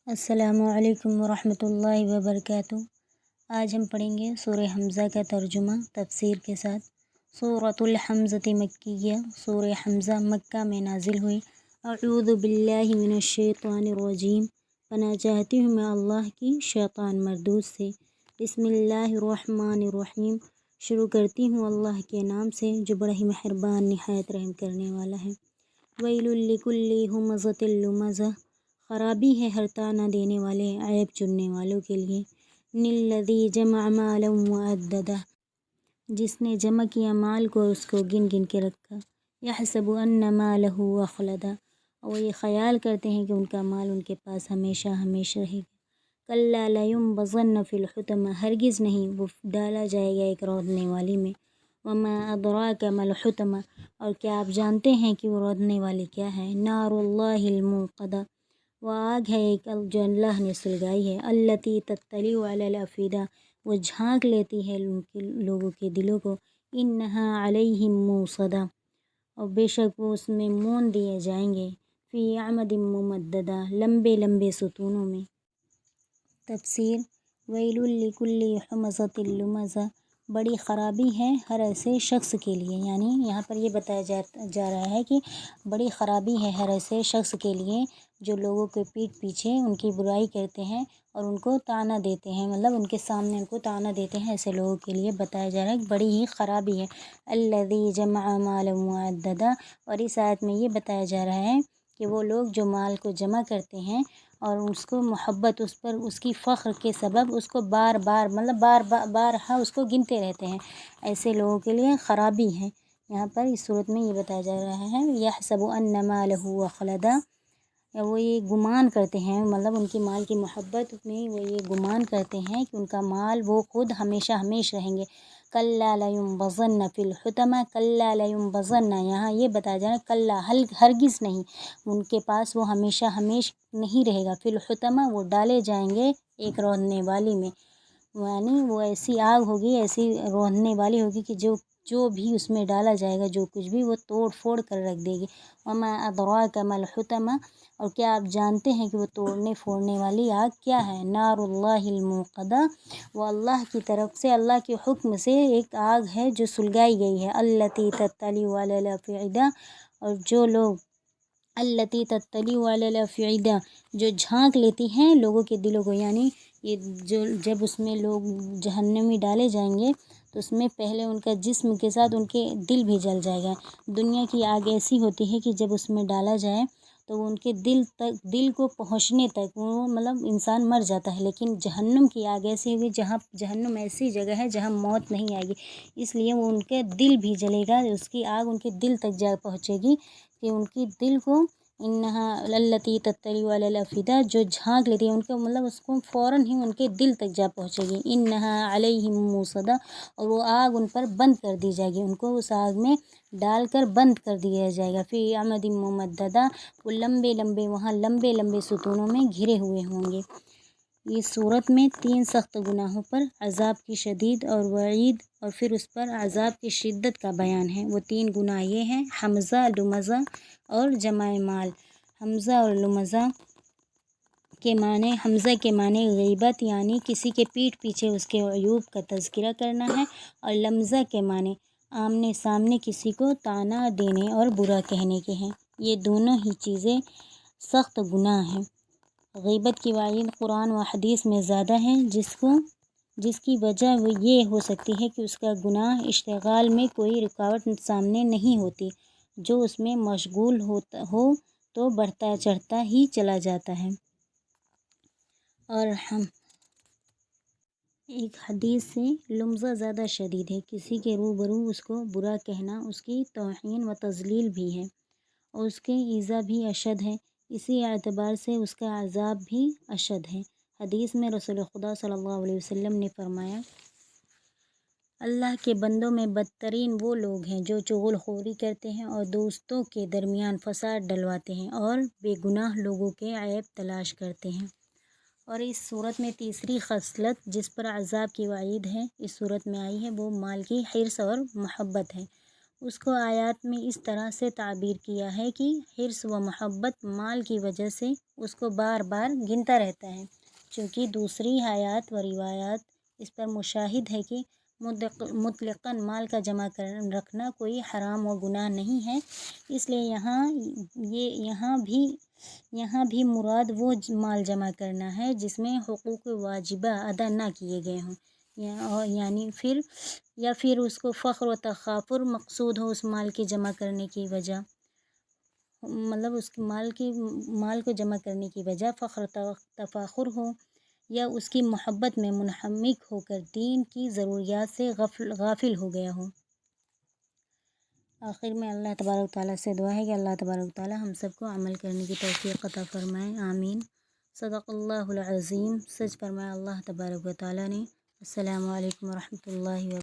السلام علیکم ورحمۃ اللہ وبرکاتہ۔ آج ہم پڑھیں گے سورہ حمزہ کا ترجمہ تفسیر کے ساتھ۔ سورۃ الحمزۃ مکیہ، سورہ حمزہ مکہ میں نازل ہوئی۔ اعوذ باللہ من الشیطان الرجیم، پناہ چاہتی ہوں میں اللہ کی شیطان مردود سے۔ بسم اللہ الرحمن الرحیم، شروع کرتی ہوں اللہ کے نام سے جو بڑا ہی مہربان نہایت رحم کرنے والا ہے۔ ویل لکل ہمزۃ لمزہ، خرابی ہے ہر تانا دینے والے عیب چننے والوں کے لیے۔ الذی جمع مالا وعددہ، جس نے جمع کیا مال کو اور اس کو گن گن کے رکھا۔ یحسب ان مالہ اخلدہ، اور یہ خیال کرتے ہیں کہ ان کا مال ان کے پاس ہمیشہ ہمیشہ رہے گا۔ کلا لینبذن فی الحطمہ، ہرگز نہیں، وہ ڈالا جائے گا ایک رودنے والی میں۔ وما ادراک ما الحطمہ، اور کیا آپ جانتے ہیں کہ وہ رودنے والی کیا ہے؟ نار اللہ الموقدہ، وہ آگ ہے ایک جو اللہ نے سلگائی ہے۔ التی تطلع علی الافئدہ، وہ جھانک لیتی ہے ان کے لوگوں کے دلوں کو۔ انہا علیہم موصدہ، اور بے شک وہ اس میں مون دیے جائیں گے۔ فی عمد ممددہ، لمبے لمبے ستونوں میں۔ تفسیر: ویل لکل ہمزۃ لمزہ، بڑی خرابی ہے ہر ایسے شخص کے لیے، یعنی یہاں پر یہ بتایا جا رہا ہے کہ بڑی خرابی ہے ہر ایسے شخص کے لیے جو لوگوں کے پیٹھ پیچھے ان کی برائی کرتے ہیں اور ان کو طعنہ دیتے ہیں، مطلب ان کے سامنے ان کو طعنہ دیتے ہیں، ایسے لوگوں کے لیے بتایا جا رہا ہے کہ بڑی ہی خرابی ہے۔ الذی جمع مالا وعددہ، اور اس آیت میں یہ بتایا جا رہا ہے کہ وہ لوگ جو مال کو جمع کرتے ہیں اور اس کو محبت، اس پر اس کی فخر کے سبب اس کو بار بار مطلب بارہا اس کو گنتے رہتے ہیں، ایسے لوگوں کے لیے خرابی ہے۔ یہاں پر اس صورت میں یہ بتایا جا رہا ہے یحسب ان مالہ اخلدہ، وہ یہ گمان کرتے ہیں، مطلب ان کی مال کی محبت میں وہ یہ گمان کرتے ہیں کہ ان کا مال وہ خود ہمیشہ ہمیش رہیں گے۔ کلا لینبذن فی الحطمہ، کلا لینبذن، یہاں یہ بتایا جا رہا ہے کلا، ہرگز نہیں، ان کے پاس وہ ہمیشہ ہمیش نہیں رہے گا۔ فی الحطمہ، وہ ڈالے جائیں گے ایک رودنے والی میں، یعنی وہ ایسی آگ ہوگی، ایسی رودنے والی ہوگی کہ جو بھی اس میں ڈالا جائے گا، جو کچھ بھی، وہ توڑ پھوڑ کر رکھ دے گی۔ وما ادراک ما الحطمہ، اور کیا آپ جانتے ہیں کہ وہ توڑنے پھوڑنے والی آگ کیا ہے؟ نار اللہ الموقدہ، وہ اللہ کی طرف سے، اللہ کے حکم سے ایک آگ ہے جو سلگائی گئی ہے۔ التی تطلع علی الافئدہ، اور جو لوگ، التی تطلع علی الافئدہ، جو جھانک لیتی ہیں لوگوں کے دلوں کو، یعنی یہ جب اس میں لوگ جہنمی ڈالے جائیں گے تو اس میں پہلے ان کا جسم کے ساتھ ان کے دل بھی جل جائے گا۔ دنیا کی آگ ایسی ہوتی ہے کہ جب اس میں ڈالا جائے تو وہ ان کے دل کو پہنچنے تک وہ مطلب انسان مر جاتا ہے، لیکن جہنم کی آگ ایسی ہوگی، جہاں جہنم ایسی جگہ ہے جہاں موت نہیں آئے گی، اس لیے وہ ان کے دل بھی جلے گا، اس کی آگ ان کے دل تک جا پہنچے گی کہ ان کی دل کو، انہا التی تطلع علی الافئدہ، جو جھانک لیتی ہے ان کو، مطلب اس کو فوراً ہی ان کے دل تک جا پہنچے گی۔ انہا علیہم موصدہ، اور وہ آگ ان پر بند کر دی جائے گی، ان کو اس آگ میں ڈال کر بند کر دیا جائے گا۔ فی عمد ممددہ، وہ لمبے لمبے، وہاں لمبے لمبے ستونوں میں گھرے ہوئے ہوں گے۔ اس صورت میں 3 سخت گناہوں پر عذاب کی شدید اور وعید، اور پھر اس پر عذاب کی شدت کا بیان ہے۔ وہ 3 گناہ یہ ہیں: حمزہ، لمزہ اور جمع مال۔ حمزہ اور لمزہ کے معنی، حمزہ کے معنی غیبت، یعنی کسی کے پیٹھ پیچھے اس کے عیوب کا تذکرہ کرنا ہے، اور لمزہ کے معنی آمنے سامنے کسی کو طعنہ دینے اور برا کہنے کے ہیں۔ یہ دونوں ہی چیزیں سخت گناہ ہیں۔ غیبت کی وعید قرآن و حدیث میں زیادہ ہے، جس کی وجہ وہ یہ ہو سکتی ہے کہ اس کا گناہ اشتغال میں کوئی رکاوٹ سامنے نہیں ہوتی، جو اس میں مشغول ہو تو بڑھتا چڑھتا ہی چلا جاتا ہے۔ اور ہم ایک حدیث سے لمزہ زیادہ شدید ہے، کسی کے روبرو اس کو برا کہنا اس کی توہین و تذلیل بھی ہے، اور اس کی ایذا بھی اشد ہے، اسی اعتبار سے اس کا عذاب بھی اشد ہے۔ حدیث میں رسول خدا صلی اللہ علیہ وسلم نے فرمایا، اللہ کے بندوں میں بدترین وہ لوگ ہیں جو چغل خوری کرتے ہیں اور دوستوں کے درمیان فساد ڈلواتے ہیں اور بے گناہ لوگوں کے عیب تلاش کرتے ہیں۔ اور اس صورت میں تیسری خصلت جس پر عذاب کی وعید ہے اس صورت میں آئی ہے، وہ مال کی حرص اور محبت ہے۔ اس کو آیات میں اس طرح سے تعبیر کیا ہے کہ حرص و محبت مال کی وجہ سے اس کو بار بار گنتا رہتا ہے، چونکہ دوسری آیات و روایات اس پر مشاہد ہے کہ مطلقاً مال کا جمع رکھنا کوئی حرام و گناہ نہیں ہے۔ اس لیے یہاں بھی مراد وہ مال جمع کرنا ہے جس میں حقوق واجبہ ادا نہ کیے گئے ہوں، یا پھر اس کو فخر و تفاخر مقصود ہو اس مال کے جمع کرنے کی وجہ، مطلب اس مال کو جمع کرنے کی وجہ فخر و تفاخر ہو، یا اس کی محبت میں منہمک ہو کر دین کی ضروریات سے غافل ہو گیا ہو۔ آخر میں اللہ تبارک و تعالیٰ سے دعا ہے کہ اللہ تبارک و تعالیٰ ہم سب کو عمل کرنے کی توفیق عطا فرمائے، آمین۔ صدق اللہ العظیم، سچ فرمایا اللہ تبارک و تعالیٰ نے۔ السلام علیکم ورحمۃ اللہ وبرکاتہ۔